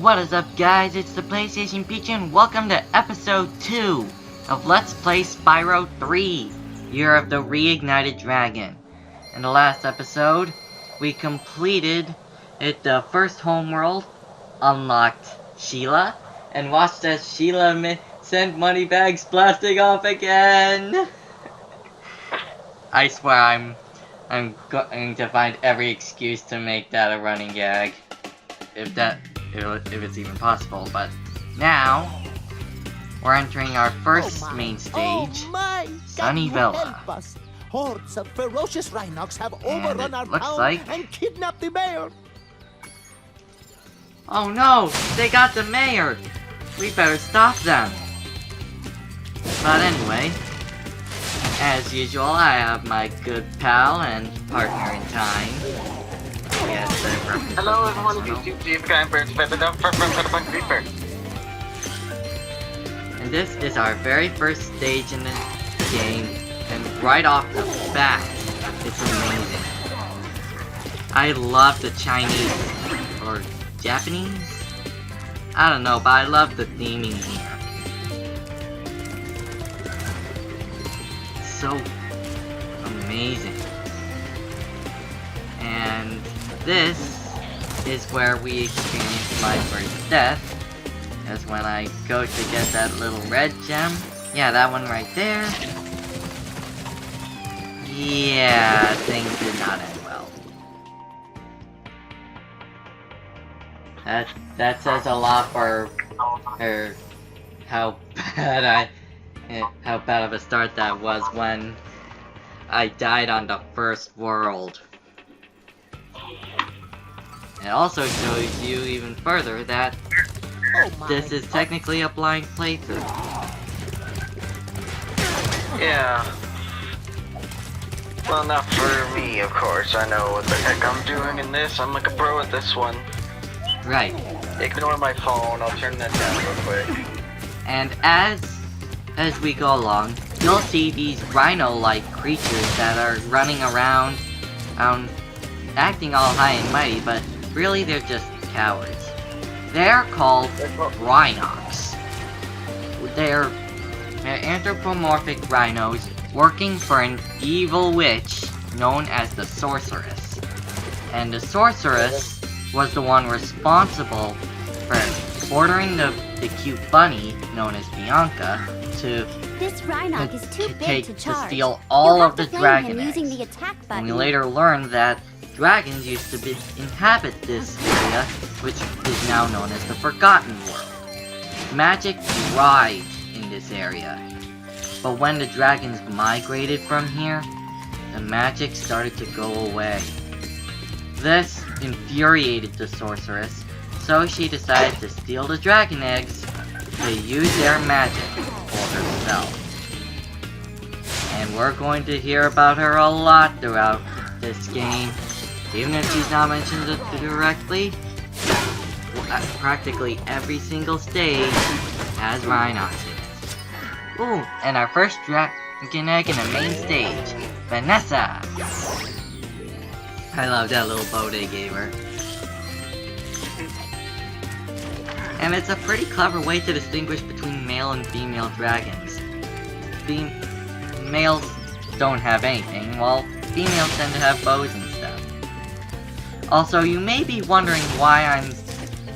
What is up, guys? It's the PlayStation Peach and welcome to episode 2 of Let's Play Spyro 3, Year of the Reignited Dragon. In the last episode, we completed the first homeworld, unlocked Sheila, and watched as Sheila sent moneybags blasting off again. I swear I'm going to find every excuse to make that a running gag. If it's even possible, but now we're entering our first main stage, Sunnyvilla. Hordes of ferocious Rhynocs have overrun our town and kidnapped the mayor. Oh no, they got the mayor. We better stop them. But anyway, as usual, I have my good pal and partner in time. Hello everyone, YouTube Creeper. And this is our very first stage in the game, and right off the bat, it's amazing. I love the Chinese, or Japanese? I don't know, but I love the theming here. It's so amazing. And this is where we experience my first death. That's when I go to get that little red gem. Yeah, that one right there. Yeah, things did not end well. That says a lot for how bad of a start that was when I died on the first world. It also shows you even further that this is technically a blind playthrough. Yeah. Well, not for me, of course. I know what the heck I'm doing in this. I'm like a pro at this one. Right. Ignore my phone. I'll turn that down real quick. And as we go along, you'll see these rhino-like creatures that are running around, acting all high and mighty, but really they're just cowards. They're called Rhynocs. They're anthropomorphic rhinos working for an evil witch known as the Sorceress. And the Sorceress was the one responsible for ordering the cute bunny, known as Bianca, to steal all of the dragon eggs. And we later learned that dragons used to inhabit this area, which is now known as the Forgotten World. Magic thrived in this area, but when the dragons migrated from here, the magic started to go away. This infuriated the Sorceress, so she decided to steal the dragon eggs to use their magic for herself. And we're going to hear about her a lot throughout this game. Even if she's not mentioned directly, practically every single stage has Rhynocs in it. Ooh, and our first dragon egg in the main stage, Vanessa! I love that little bow they gave her. And it's a pretty clever way to distinguish between male and female dragons. Males don't have anything, while females tend to have bows and stuff. Also, you may be wondering why I'm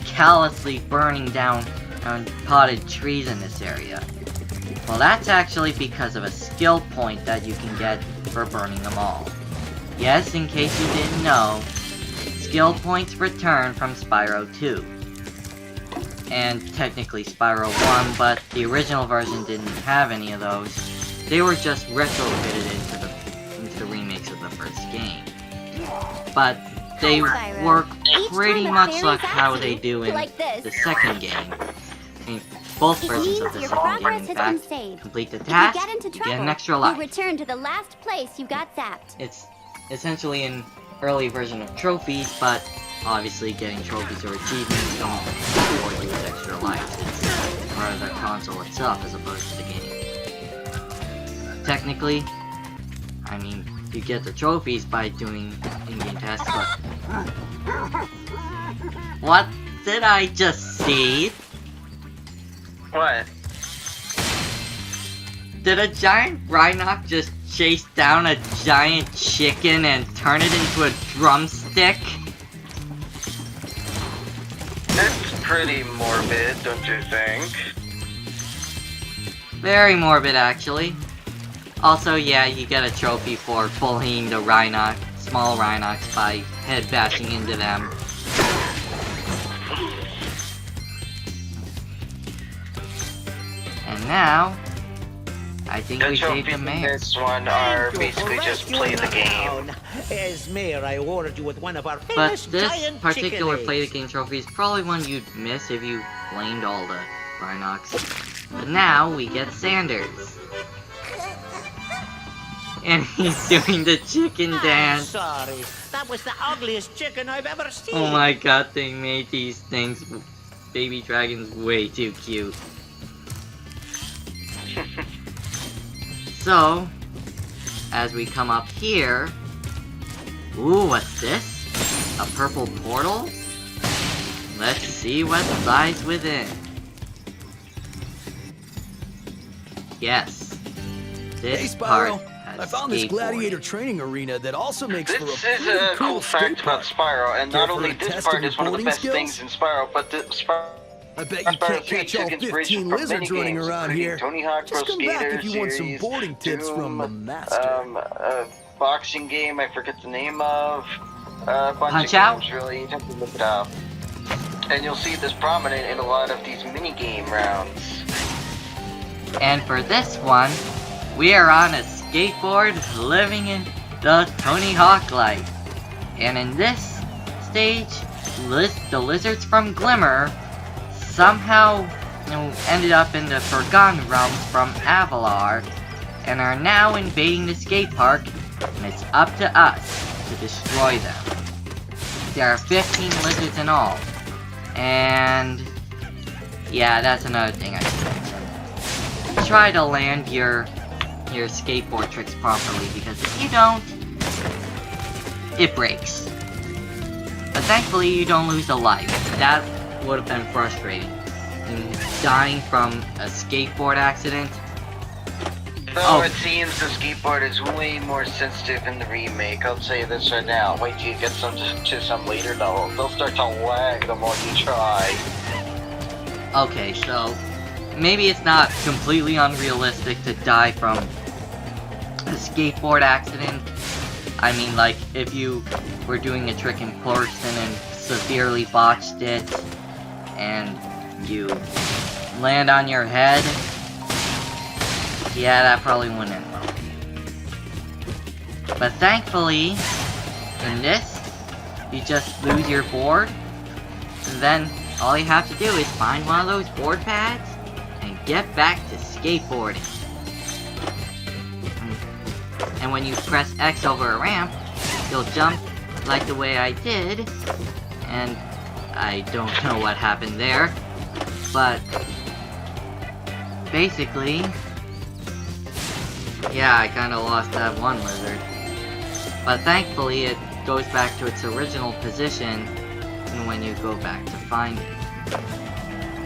callously burning down potted trees in this area. Well, that's actually because of a skill point that you can get for burning them all. Yes, in case you didn't know, skill points return from Spyro 2. And technically Spyro 1, but the original version didn't have any of those. They were just retrofitted into the remakes of the first game. But they work pretty much like how they do in the second game. I mean, both versions of the second game, in fact, complete the task, you get an extra life. You return to the last place you got zapped. It's essentially an early version of trophies, but obviously getting trophies or achievements don't reward you with extra lives. It's part of the console itself as opposed to the game. Technically, I mean, you get the trophies by doing in-game tasks, but... What did I just see? What? Did a giant Rhynoc just chase down a giant chicken and turn it into a drumstick? That's pretty morbid, don't you think? Very morbid, actually. Also, yeah, you get a trophy for bullying the Rhynoc, small Rhynocs by head bashing into them. And now, I think The we saved trophies the in mayor. this one are basically just play the game. As mayor, I awarded you with one of our But famous this giant particular chicken play the eggs. game trophy is probably one you'd miss if you blamed all the Rhynocs. But now we get Sanders. And he's doing the chicken I'm dance. sorry, that was the ugliest chicken I've ever seen. Oh my god, they made these things, baby dragons, way too cute. So, as we come up here... Ooh, what's this? A purple portal? Let's see what lies within. Yes. This Hey, part Spyro. has I found this skateboarding. gladiator training arena that also makes for a This is pretty a cool cool fact skate about park. Spyro, and Care not for only a this test part of is one of the your best boarding things in Spyro, but the Spyro... I bet you Spyro can't series catch all took inspiration 15 from lizards many running games, around including here. Tony Hawk Pro Just come back Skater if you want some series, boarding tips from the Doom, master. a boxing game I forget the name of, a bunch Punch of Out? games really, you have to look it up. And you'll see this prominent in a lot of these mini-game rounds. And for this one, we are on a skateboard living in the Tony Hawk life. And in this stage, the lizards from Glimmer somehow ended up in the Forgotten Realms from Avalar and are now invading the skate park, and it's up to us to destroy them. There are 15 lizards in all. And yeah, that's another thing I should mention. Try to land your skateboard tricks properly, because if you don't, it breaks. But thankfully you don't lose a life. That would have been frustrating. And dying from a skateboard accident. Though it seems the skateboard is way more sensitive in the remake, I'll say this right now. Wait till you get to some later levels, they'll start to lag the more you try. Okay, so maybe it's not completely unrealistic to die from a skateboard accident. I mean, like, if you were doing a trick in person and severely botched it, and you land on your head, yeah, that probably wouldn't end well. But thankfully, in this, you just lose your board, and then all you have to do is find one of those board pads and get back to skateboarding. And when you press X over a ramp, you'll jump like the way I did, and I don't know what happened there, but basically, yeah, I kinda lost that one lizard. But thankfully, it goes back to its original position when you go back to find it.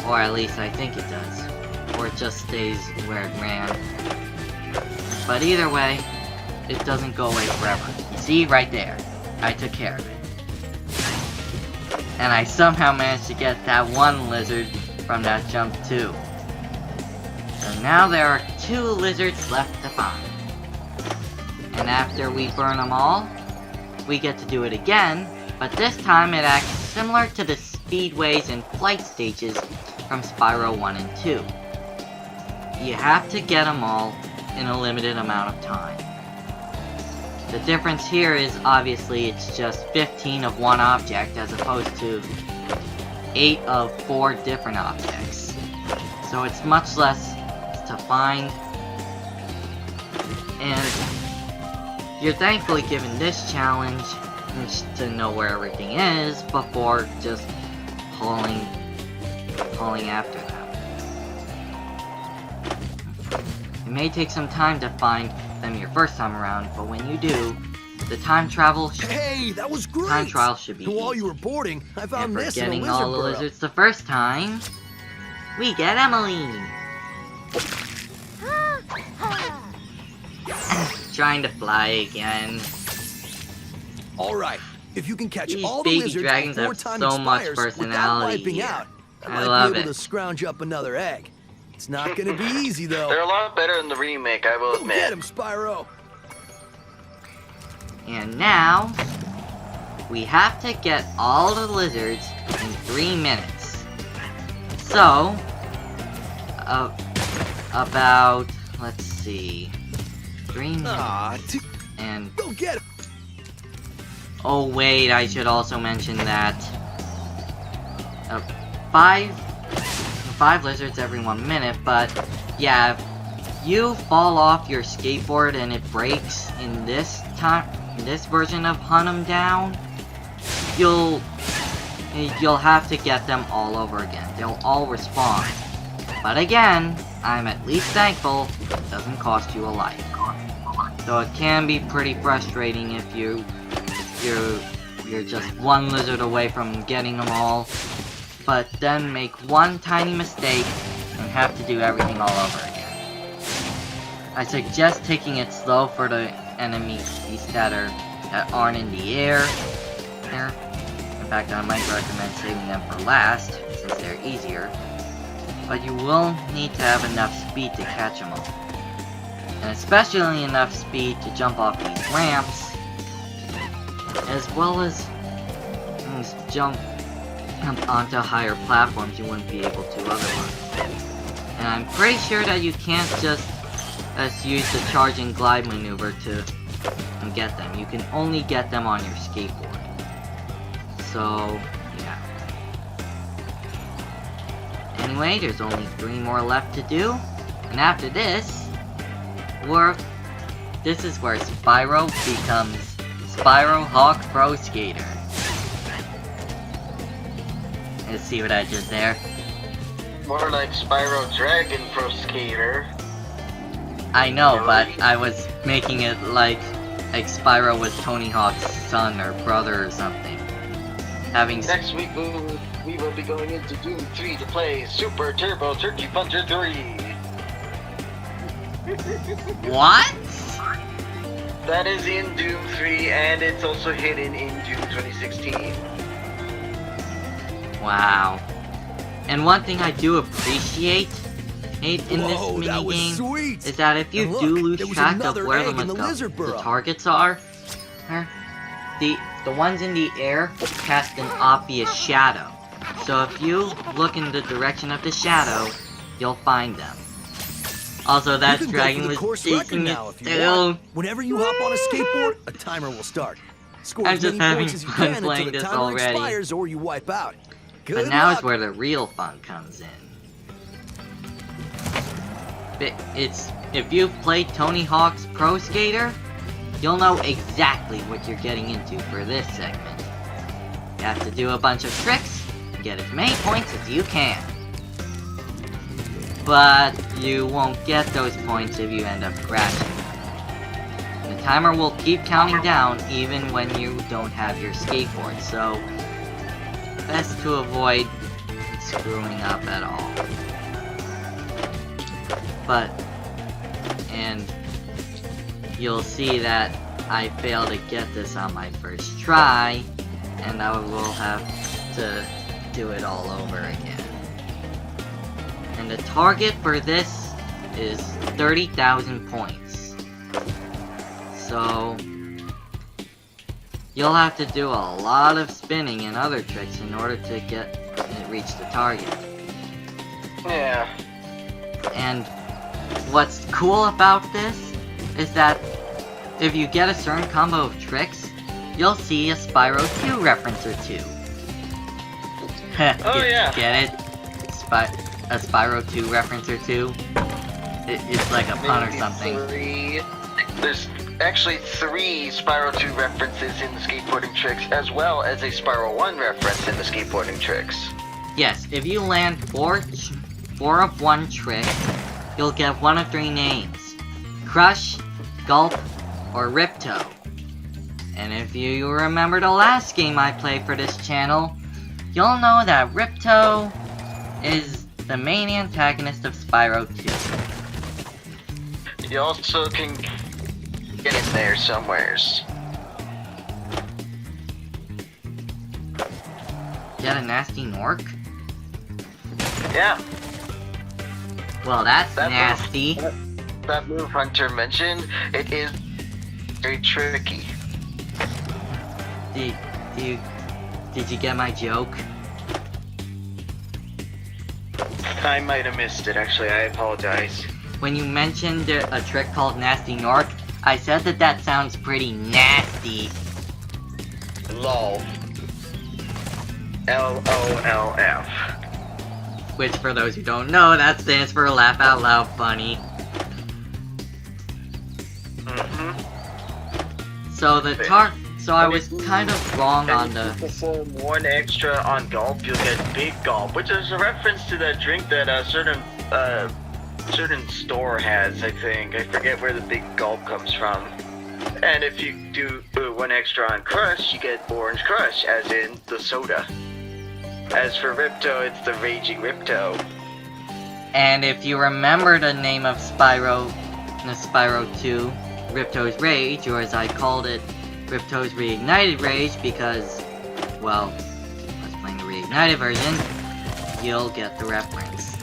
Or at least I think it does. Or it just stays where it ran. But either way, it doesn't go away forever. See, right there. I took care of it. And I somehow managed to get that one lizard from that jump too. So now there are 2 lizards left to find. And after we burn them all, we get to do it again, but this time it acts similar to the speedways and flight stages from Spyro 1 and 2. You have to get them all in a limited amount of time. The difference here is obviously it's just 15 of one object as opposed to 8 of 4 different objects. So it's much less to find, and you're thankfully given this challenge to know where everything is before just hauling after them. It may take some time to find them your first time around, but when you do, the time travel Hey, that was great. time trial should be While easy. you were boarding, I And found for this in a getting lizard all the burrow. lizards the first time, we get Emily. Trying to fly again. All right, if you can catch These all the baby lizards dragons before have time so much expires without personality wiping here. out, I might love be able it. to scrounge up another egg. It's not gonna be easy though. They're a lot better than the remake, I will Go get admit. him, Spyro. And now, we have to get all the lizards in 3 minutes. So, about, let's see, 3 minutes, and, Go get him. oh wait, I should also mention that, 5 lizards every 1 minute, but, yeah, if you fall off your skateboard and it breaks in this version of Hunt 'em Down, you'll have to get them all over again. They'll all respawn. But again, I'm at least thankful it doesn't cost you a life. So it can be pretty frustrating if you're just one lizard away from getting them all, but then make one tiny mistake and have to do everything all over again. I suggest taking it slow for the enemies that aren't in the air. In fact, I might recommend saving them for last, since they're easier. But you will need to have enough speed to catch them all. And especially enough speed to jump off these ramps, as well as jump onto higher platforms you wouldn't be able to otherwise. And I'm pretty sure that you can't just use the charge and glide maneuver to get them. You can only get them on your skateboard. So, yeah. Anyway, there's only 3 more left to do. And after this, this is where Spyro becomes Spyro Hawk Pro Skater. Let's see what I did there. More like Spyro Dragon Pro Skater. I know, but I was making it like Spyro was Tony Hawk's son or brother or something. Next week we will be going into Doom 3 to play Super Turbo Turkey Puncher 3. What? That is in Doom 3 and it's also hidden in Doom 2016. Wow. And one thing I do appreciate in this That was minigame sweet. is that if you And look, do lose there was track of another where egg in the the lizard burrow. targets are, the ones in the air cast an obvious shadow. So if you look in the direction of the shadow, you'll find them. Also, that You can go dragon for the was course record chasing now it if you still. want. Whenever you hop on a skateboard, a timer will start. Score I'm as just many having points as you fun can until playing the this timer already. expires or you wipe out. Good But now luck. is where the real fun comes in. If you've played Tony Hawk's Pro Skater, you'll know exactly what you're getting into for this segment. You have to do a bunch of tricks and get as many points as you can. But you won't get those points if you end up crashing. The timer will keep counting down even when you don't have your skateboard, so best to avoid screwing up at all. And you'll see that I failed to get this on my first try, and I will have to do it all over again. And the target for this is 30,000 points. So you'll have to do a lot of spinning and other tricks in order to reach the target. Yeah. And what's cool about this is that if you get a certain combo of tricks, you'll see a Spyro 2 reference or two. Oh, yeah. Get it? A Spyro 2 reference or two? It's like a pun or Maybe something. 3. There's actually 3 Spyro 2 references in the skateboarding tricks, as well as a Spyro 1 reference in the skateboarding tricks. Yes, if you land 4 of one trick, you'll get one of 3 names: Crush, Gulp, or Riptoe. And if you remember the last game I played for this channel, you'll know that Ripto is the main antagonist of Spyro 2. You also can get in there somewheres. Get a nasty Nork? Yeah. Well, that's That nasty. That move Hunter mentioned, it is very tricky. Did you get my joke? I might have missed it, actually. I apologize. When you mentioned a trick called Nasty Nork, I said that sounds pretty nasty. LOL. LOLF. Which, for those who don't know, that stands for Laugh Out Loud Funny. So I was kind of wrong on the... If you perform 1 extra on gulp, you'll get big gulp, which is a reference to that drink that a certain store has, I think. I forget where the big gulp comes from. And if you do 1 extra on crush, you get orange crush, as in the soda. As for Ripto, it's the Raging Ripto. And if you remember the name of Spyro, in Spyro 2, Ripto's Rage, or as I called it, Ripto's Reignited Rage, because, well, I was playing the Reignited version, you'll get the reference.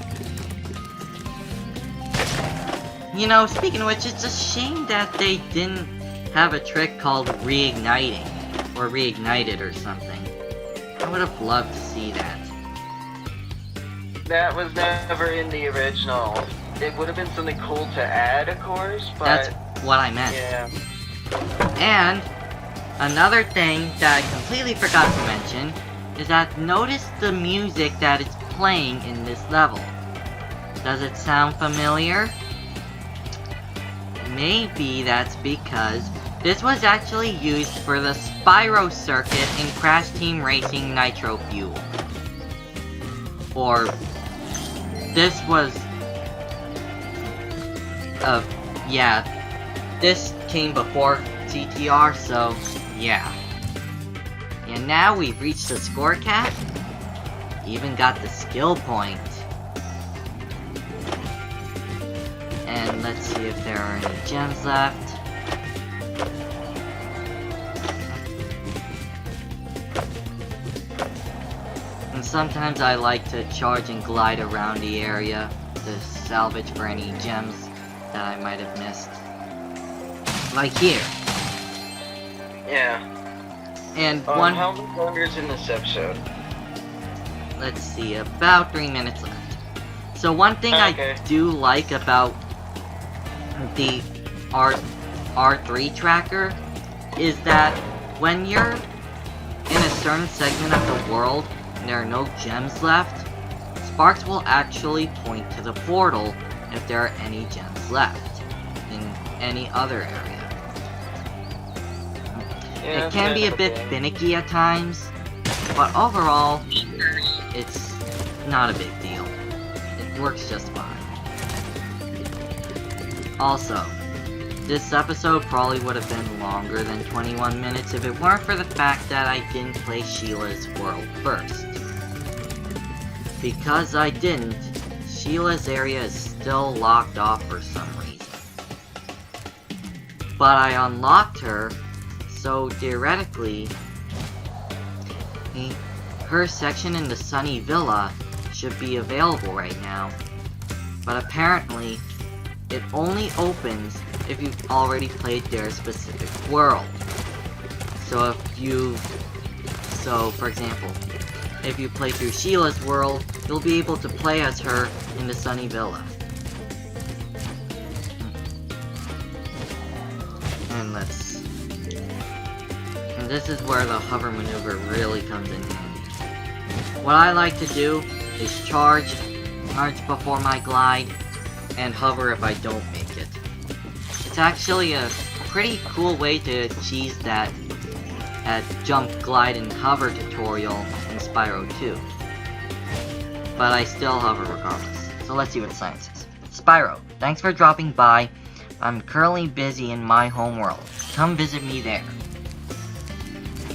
You know, speaking of which, it's a shame that they didn't have a trick called Reigniting, or Reignited or something. I would have loved to see that. That was never in the original. It would have been something cool to add, of course, but... That's what I meant. Yeah. And another thing that I completely forgot to mention is that notice the music that is playing in this level. Does it sound familiar? Maybe that's because this was actually used for the Spyro circuit in Crash Team Racing Nitro Fuel. Or this was yeah, this came before CTR, so yeah. And now we've reached the score cap. Even got the skill point. And let's see if there are any gems left. And sometimes I like to charge and glide around the area to salvage for any gems that I might have missed. Like here. Yeah. And how many longer is in this episode? Let's see, about 3 minutes left. So one thing I do like about the R3 tracker is that when you're in a certain segment of the world and there are no gems left, Sparks will actually point to the portal if there are any gems left in any other area. Yeah, it can be a bit finicky at times, but overall, it's not a big deal. It works just fine. Also, this episode probably would have been longer than 21 minutes if it weren't for the fact that I didn't play Sheila's world first. Because I didn't, Sheila's area is still locked off for some reason. But I unlocked her, so theoretically, her section in the Sunny Villa should be available right now. But apparently, it only opens if you've already played their specific world. So for example, if you play through Sheila's world, you'll be able to play as her in the Sunny Villa. And this is where the hover maneuver really comes in handy. What I like to do is charge before my glide, and hover if I don't make it. It's actually a pretty cool way to cheese that jump, glide, and hover tutorial in Spyro 2. But I still hover regardless. So let's see what science is. Spyro, thanks for dropping by. I'm currently busy in my home world. Come visit me there.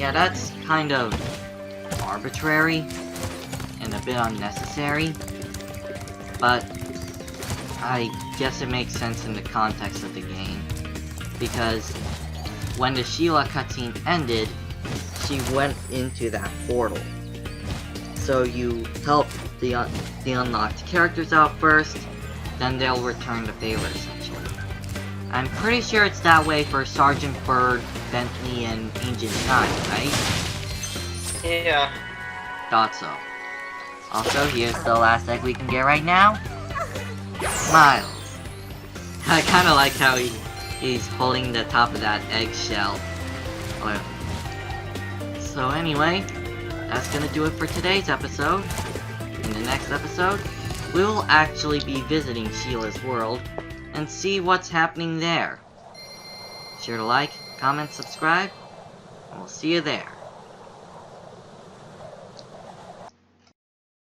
yeah, that's kind of arbitrary and a bit unnecessary, but I guess it makes sense in the context of the game, because when the Sheila cutscene ended, she went into that portal. So you help the unlocked characters out first, then they'll return the favor, essentially. I'm pretty sure it's that way for Sergeant Bird, Bentley, and Agent 9, right? Yeah. Thought so. Also, here's the last egg we can get right now. Miles. I kinda like how he's holding the top of that eggshell. So anyway, that's gonna do it for today's episode. In the next episode, we will actually be visiting Sheila's world and see what's happening there. Be sure to like, comment, subscribe, and we'll see you there.